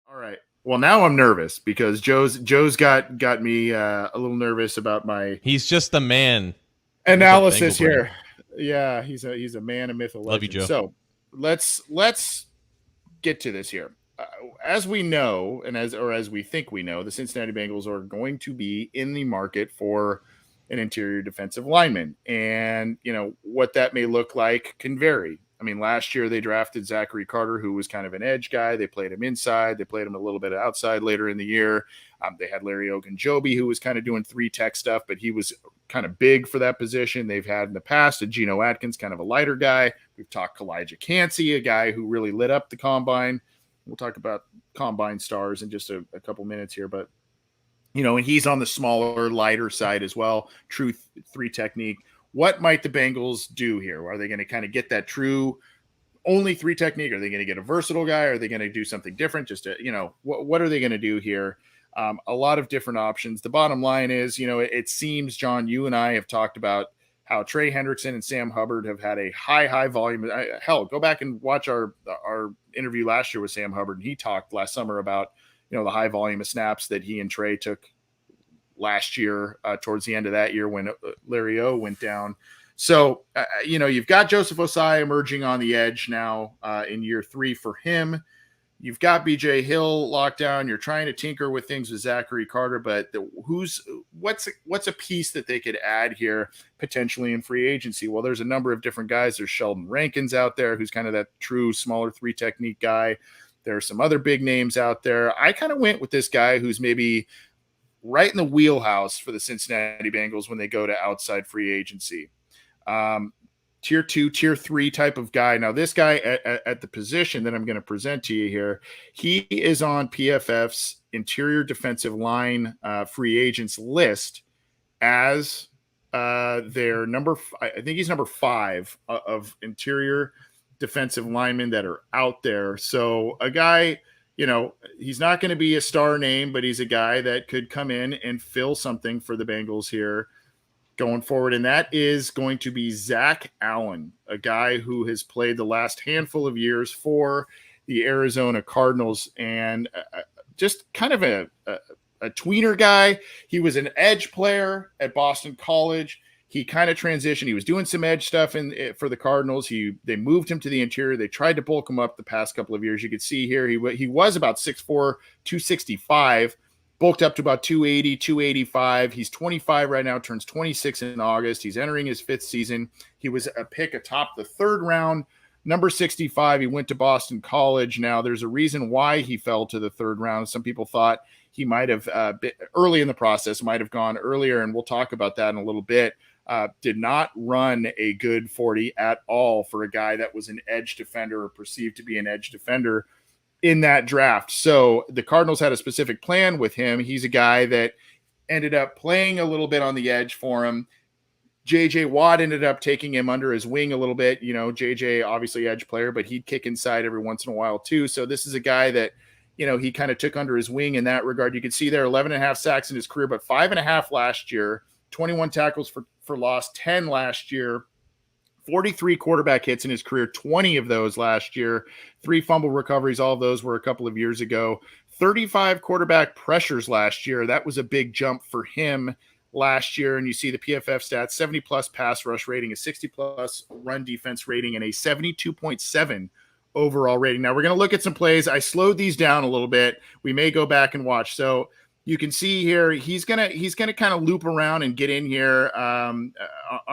All right. Well, now I'm nervous because Joe's got me a little nervous about my He's just the man. With a Bengal analysis brain. here. Yeah, he's a man, a myth, a Love you, legend. Joe. So let's get to this here. As we know, and as we think we know, the Cincinnati Bengals are going to be in the market for an interior defensive lineman, and what that may look like can vary. I mean, last year they drafted Zachary Carter, who was kind of an edge guy. They played him inside. They played him a little bit outside later in the year. They had Larry Ogunjobi, who was kind of doing three tech stuff, but he was kind of big for that position. They've had in the past a Geno Atkins, kind of a lighter guy. We've talked Kalijah Cansey, a guy who really lit up the combine. We'll talk about combine stars in just a couple minutes here, but and he's on the smaller, lighter side as well. True three technique. What might the Bengals do here? Are they going to kind of get that true only three technique? Are they going to get a versatile guy? Are they going to do something different? Just to, what are they going to do here? A lot of different options. The bottom line is, it seems, John, you and I have talked about how Trey Hendrickson and Sam Hubbard have had a high volume. Hell, go back and watch our interview last year with Sam Hubbard. And he talked last summer about, the high volume of snaps that he and Trey took last year towards the end of that year when Larry O went down. So, you've got Joseph Osai emerging on the edge now in year 3 for him. You've got BJ Hill locked down. You're trying to tinker with things with Zachary Carter, but what's a piece that they could add here potentially in free agency? Well, there's a number of different guys. There's Sheldon Rankins out there, who's kind of that true smaller three technique guy. There are some other big names out there. I kind of went with this guy who's maybe right in the wheelhouse for the Cincinnati Bengals when they go to outside free agency. Tier 2, tier 3 type of guy. Now, this guy at the position that I'm going to present to you here, he is on PFF's interior defensive line free agents list as their I think he's number 5 of interior defensive linemen that are out there. So a guy, he's not going to be a star name, but he's a guy that could come in and fill something for the Bengals here going forward, and that is going to be Zach Allen, a guy who has played the last handful of years for the Arizona Cardinals, and just kind of a tweener guy. He was an edge player at Boston College. He kind of transitioned. He was doing some edge stuff for the Cardinals. They moved him to the interior. They tried to bulk him up the past couple of years. You could see here he was about 6'4", 265, bulked up to about 280, 285. He's 25 right now, turns 26 in August. He's entering his 5th season. He was a pick atop the 3rd round, number 65. He went to Boston College. Now, there's a reason why he fell to the 3rd round. Some people thought he might have, been early in the process, might have gone earlier, and we'll talk about that in a little bit. Did not run a good 40 at all for a guy that was an edge defender or perceived to be an edge defender in that draft. So the Cardinals had a specific plan with him. He's a guy that ended up playing a little bit on the edge for him. J.J. Watt ended up taking him under his wing a little bit. J.J. obviously edge player, but he'd kick inside every once in a while too. So this is a guy that, he kind of took under his wing in that regard. You can see there 11.5 sacks in his career, but 5.5 last year, 21 tackles for loss, 10 last year. 43 quarterback hits in his career, 20 of those last year, 3 fumble recoveries. All of those were a couple of years ago. 35 quarterback pressures last year. That was a big jump for him last year. And you see the PFF stats, 70-plus pass rush rating, a 60-plus run defense rating, and a 72.7 overall rating. Now, we're going to look at some plays. I slowed these down a little bit. We may go back and watch. So you can see here, he's gonna kind of loop around and get in here on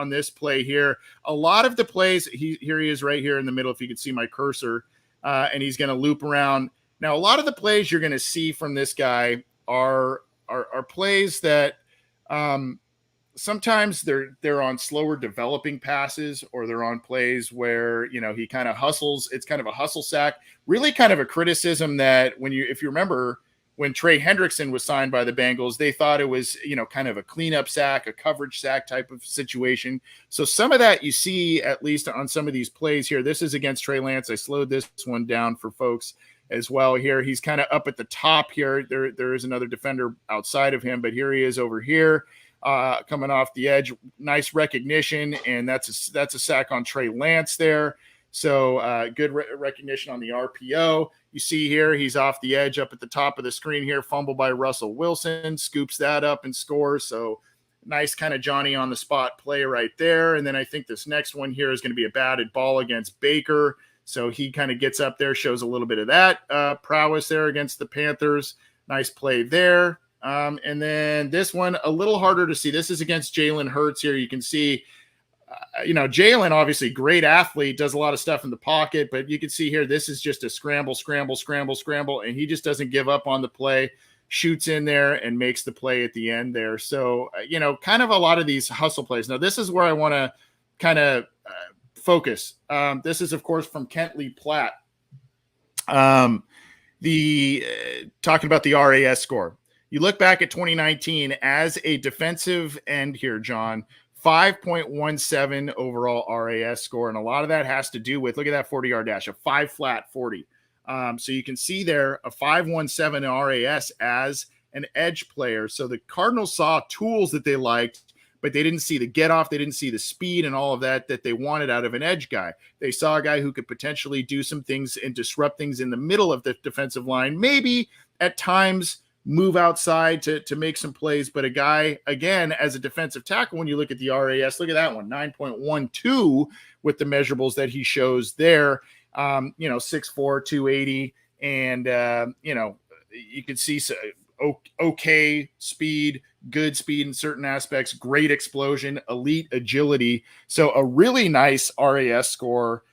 this play here. A lot of the plays, here he is right here in the middle, if you could see my cursor, and he's going to loop around. Now, a lot of the plays you're going to see from this guy are plays that sometimes they're on slower developing passes, or they're on plays where, he kind of hustles. It's kind of a hustle sack, really kind of a criticism that if you remember, when Trey Hendrickson was signed by the Bengals, they thought it was, kind of a cleanup sack, a coverage sack type of situation. So some of that you see, at least on some of these plays here. This is against Trey Lance. I slowed this one down for folks as well here. He's kind of up at the top here. There is another defender outside of him, but here he is over here coming off the edge. Nice recognition, and that's a sack on Trey Lance there. So good recognition on the RPO. You see here, he's off the edge up at the top of the screen here, fumbled by Russell Wilson, scoops that up and scores. So nice kind of Johnny on the spot play right there. And then I think this next one here is going to be a batted ball against Baker. So he kind of gets up there, shows a little bit of that prowess there against the Panthers. Nice play there. And then this one, a little harder to see. This is against Jalen Hurts here. You can see, Jalen, obviously great athlete, does a lot of stuff in the pocket, but you can see here, this is just a scramble, and he just doesn't give up on the play, shoots in there and makes the play at the end there. So, kind of a lot of these hustle plays. Now, this is where I want to kind of focus. This is, of course, from Kent Lee Platt. Talking about the RAS score. You look back at 2019 as a defensive end here, John, 5.17 overall RAS score. And a lot of that has to do with, look at that 40-yard dash, a 5 flat 40. So you can see there a 5.17 RAS as an edge player. So the Cardinals saw tools that they liked, but they didn't see the get off. They didn't see the speed and all of that they wanted out of an edge guy. They saw a guy who could potentially do some things and disrupt things in the middle of the defensive line, maybe at times move outside to make some plays. But a guy, again, as a defensive tackle, when you look at the RAS, look at that one, 9.12 with the measurables that he shows there, 6'4", 280. And, you can see okay speed, good speed in certain aspects, great explosion, elite agility. So a really nice RAS score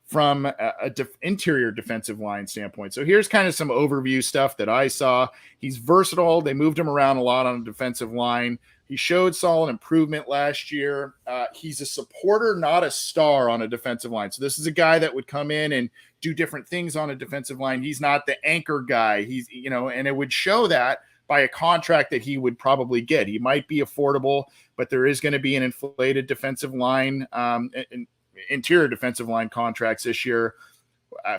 from a interior defensive line standpoint. So here's kind of some overview stuff that I saw. He's versatile. They moved him around a lot on the defensive line. He showed solid improvement last year. He's a supporter, not a star on a defensive line. So this is a guy that would come in and do different things on a defensive line. He's not the anchor guy. He's, and it would show that by a contract that he would probably get. He might be affordable, but there is going to be an inflated defensive line, interior defensive line contracts this year.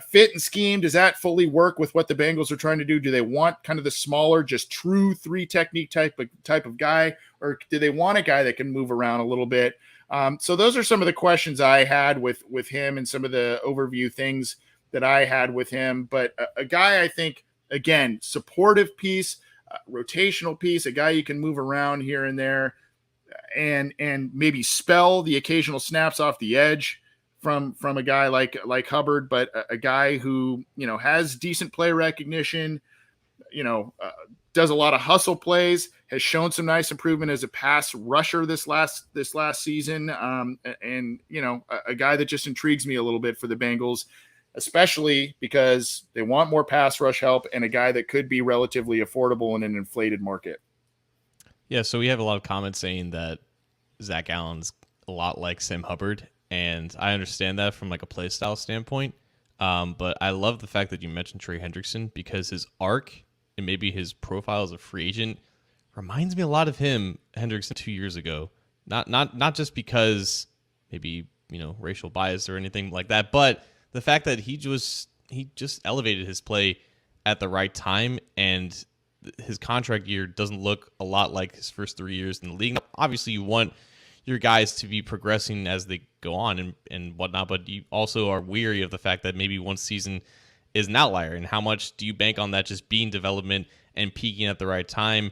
Fit and scheme, does that fully work with what the Bengals are trying to do? Do they want kind of the smaller, just true 3 technique type of guy, or do they want a guy that can move around a little bit? So those are some of the questions I had with him and some of the overview things that I had with him. But a guy, I think, again, supportive piece, rotational piece, a guy you can move around here and there, and maybe spell the occasional snaps off the edge from a guy like Hubbard, but a guy who, has decent play recognition, does a lot of hustle plays, has shown some nice improvement as a pass rusher this last season. And a guy that just intrigues me a little bit for the Bengals, especially because they want more pass rush help and a guy that could be relatively affordable in an inflated market. Yeah, so we have a lot of comments saying that Zach Allen's a lot like Sam Hubbard, and I understand that from like a play style standpoint. But I love the fact that you mentioned Trey Hendrickson, because his arc and maybe his profile as a free agent reminds me a lot of Hendrickson 2 years ago. Not just because maybe racial bias or anything like that, but the fact that he just elevated his play at the right time, and his contract year doesn't look a lot like his first 3 years in the league. Obviously, you want your guys to be progressing as they go on and whatnot, but you also are weary of the fact that maybe one season is an outlier. And how much do you bank on that just being development and peaking at the right time?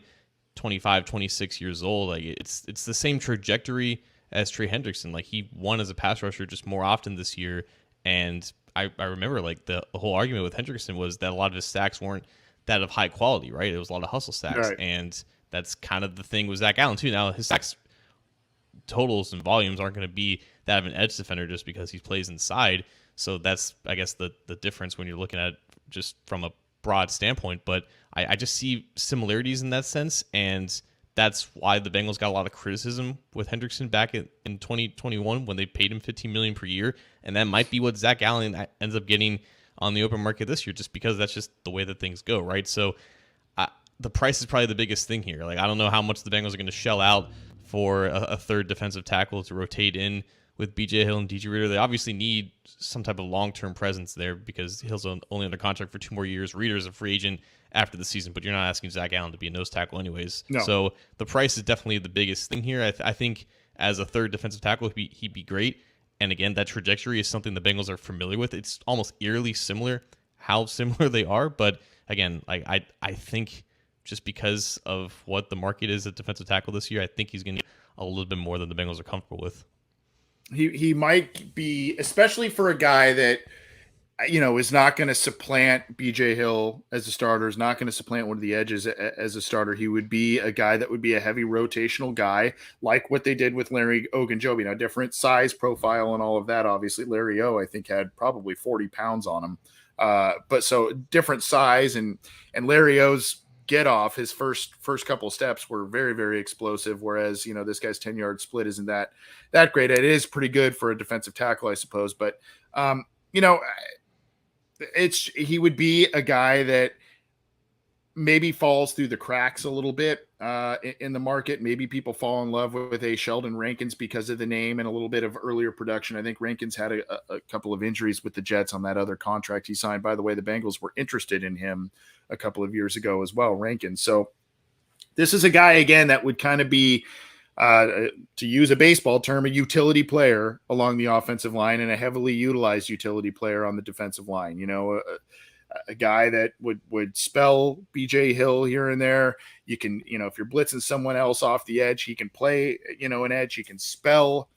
25, 26 years old, like it's the same trajectory as Trey Hendrickson. Like, he won as a pass rusher just more often this year, and I remember like the whole argument with Hendrickson was that a lot of his sacks weren't that of high quality, right? It was a lot of hustle sacks, right. And that's kind of the thing with Zach Allen too. Now his sacks totals and volumes aren't going to be that of an edge defender just because he plays inside. So that's, I guess, the difference when you're looking at it just from a broad standpoint. But I just see similarities in that sense, and that's why the Bengals got a lot of criticism with Hendrickson back in 2021 when they paid him $15 million per year, and that might be what Zach Allen ends up getting on the open market this year, just because that's just the way that things go, right? So the price is probably the biggest thing here. Like, I don't know how much the Bengals are going to shell out for a third defensive tackle to rotate in with BJ Hill and DJ Reader. They obviously need some type of long-term presence there because Hill's only under contract for 2 more years. Reader's a free agent after the season, but you're not asking Zach Allen to be a nose tackle anyways. No. So the price is definitely the biggest thing here. I think as a third defensive tackle, he'd be great. And again, that trajectory is something the Bengals are familiar with. It's almost eerily similar how similar they are. But again, like I think just because of what the market is at defensive tackle this year, I think he's going to get a little bit more than the Bengals are comfortable with. He might be, especially for a guy that is not going to supplant BJ Hill as a starter, is not going to supplant one of the edges as a starter. He would be a guy that would be a heavy rotational guy, like what they did with Larry Ogunjobi. Now, different size profile and all of that. Obviously, Larry O, I think, had probably 40 pounds on him. But so different size, and Larry O's get off, his first couple of steps were very, very explosive. Whereas, this guy's 10-yard split isn't that great. It is pretty good for a defensive tackle, I suppose. But, he would be a guy that maybe falls through the cracks a little bit in the market. Maybe people fall in love with a Sheldon Rankins because of the name and a little bit of earlier production. I think Rankins had a couple of injuries with the Jets on that other contract he signed. By the way, the Bengals were interested in him a couple of years ago as well, Rankins. So this is a guy, again, that would kind of be, to use a baseball term, a utility player along the offensive line and a heavily utilized utility player on the defensive line. A guy that would spell BJ Hill here and there. You can, if you're blitzing someone else off the edge, he can play, an edge. He can spell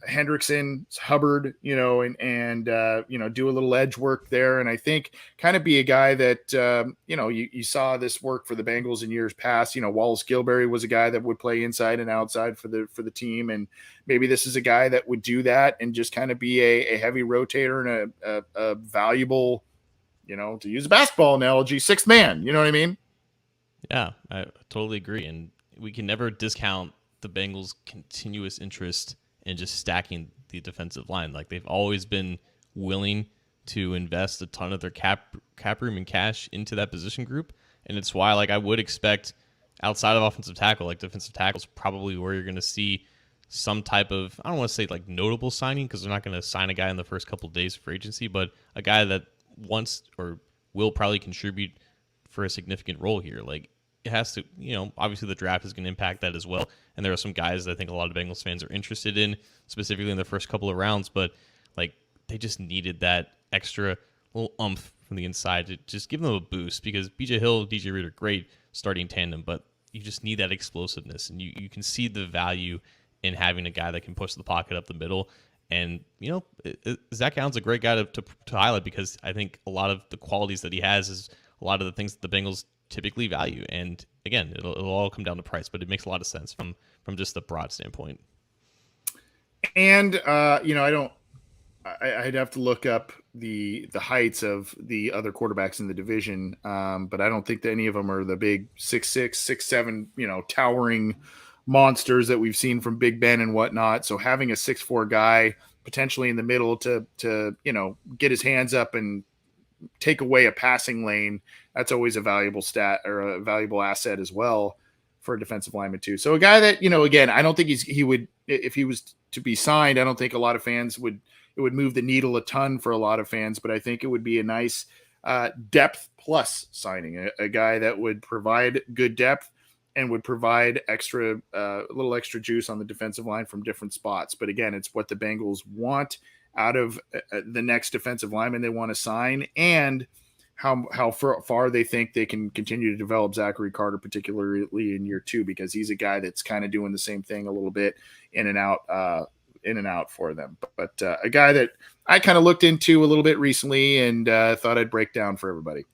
Hendrickson, Hubbard, and do a little edge work there. And I think kind of be a guy that, you saw this work for the Bengals in years past. Wallace Gilberry was a guy that would play inside and outside for the team. And maybe this is a guy that would do that and just kind of be a heavy rotator and a valuable, to use a basketball analogy, sixth man. You know what I mean? Yeah, I totally agree. And we can never discount the Bengals' continuous interest and just stacking the defensive line. Like, they've always been willing to invest a ton of their cap room and cash into that position group. And it's why, like, I would expect outside of offensive tackle, like defensive tackle is probably where you're going to see some type of, I don't want to say like notable signing, because they're not going to sign a guy in the first couple of days for agency, but a guy that wants or will probably contribute for a significant role here. Like, it has to, obviously the draft is going to impact that as well. And there are some guys that I think a lot of Bengals fans are interested in, specifically in the first couple of rounds, but like, they just needed that extra little oomph from the inside to just give them a boost, because BJ Hill, DJ Reed are great starting tandem, but you just need that explosiveness. And you can see the value in having a guy that can push the pocket up the middle. And, Zach Allen's a great guy to highlight, because I think a lot of the qualities that he has is a lot of the things that the Bengals typically value. And again, it'll all come down to price, but it makes a lot of sense from just the broad standpoint. And, I'd have to look up the heights of the other quarterbacks in the division. But I don't think that any of them are the big 6'6", 6'7", towering monsters that we've seen from Big Ben and whatnot. So having a 6'4" guy potentially in the middle to get his hands up and take away a passing lane, that's always a valuable stat or a valuable asset as well for a defensive lineman too. So a guy that, again, I don't think he would, if he was to be signed, I don't think a lot of fans it would move the needle a ton for a lot of fans, but I think it would be a nice depth plus signing, a guy that would provide good depth and would provide a little extra juice on the defensive line from different spots. But again, it's what the Bengals want out of the next defensive lineman they want to sign, and how far they think they can continue to develop Zachary Carter, particularly in year 2, because he's a guy that's kind of doing the same thing a little bit in and out for them. But a guy that I kind of looked into a little bit recently and thought I'd break down for everybody.